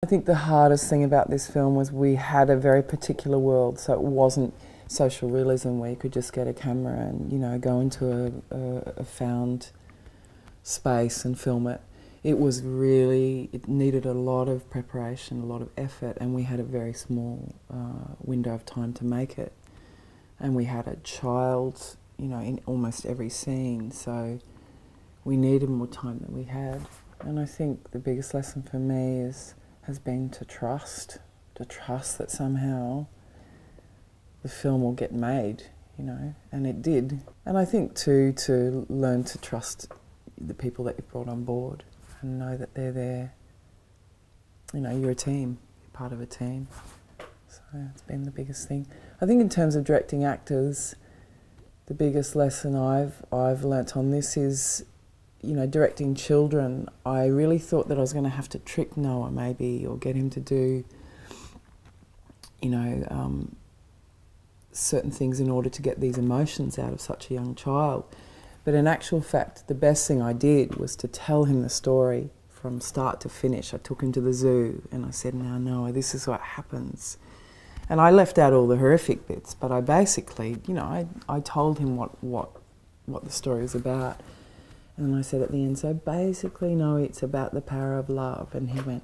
I think the hardest thing about this film was we had a very particular world, so it wasn't social realism where you could just get a camera and, you know, go into a found space and film it. It was really, it needed a lot of preparation, a lot of effort, and we had a very small window of time to make it. And we had a child, you know, in almost every scene, so we needed more time than we had. And I think the biggest lesson for me has been to trust that somehow the film will get made, you know, and it did. And I think too, to learn to trust the people that you've brought on board and know that they're there. You know, you're a team, you're part of a team. So it's been the biggest thing. I think in terms of directing actors, the biggest lesson I've learnt on this is, you know, directing children. I really thought that I was going to have to trick Noah maybe, or get him to do, you know, certain things in order to get these emotions out of such a young child. But in actual fact, the best thing I did was to tell him the story from start to finish. I took him to the zoo and I said, now Noah, this is what happens. And I left out all the horrific bits, but I basically, you know, I told him what the story was about. And I said at the end, so basically, no, it's about the power of love. And he went,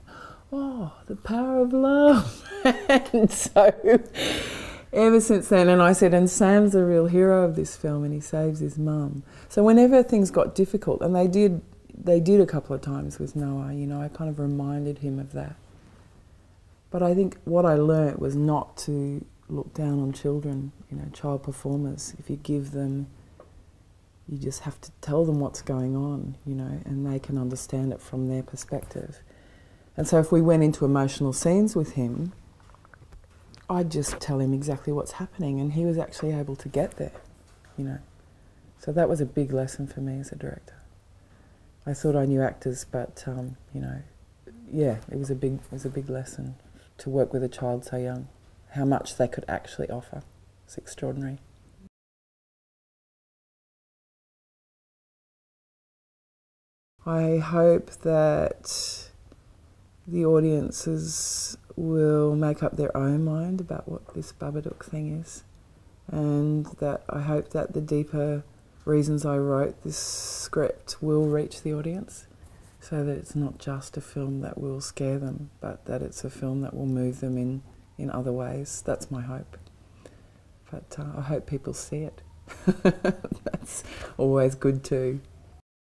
oh, the power of love. And so ever since then, and I said, and Sam's the real hero of this film, and he saves his mum. So whenever things got difficult, and they did a couple of times with Noah, you know, I kind of reminded him of that. But I think what I learnt was not to look down on children, you know, child performers. If you give them, you just have to tell them what's going on, you know, and they can understand it from their perspective. And so if we went into emotional scenes with him, I'd just tell him exactly what's happening, and he was actually able to get there, you know. So that was a big lesson for me as a director. I thought I knew actors, but you know, yeah, it was a big lesson to work with a child so young. How much they could actually offer. It's extraordinary. I hope that the audiences will make up their own mind about what this Babadook thing is, and that I hope that the deeper reasons I wrote this script will reach the audience, so that it's not just a film that will scare them, but that it's a film that will move them in other ways. That's my hope. But I hope people see it. That's always good too.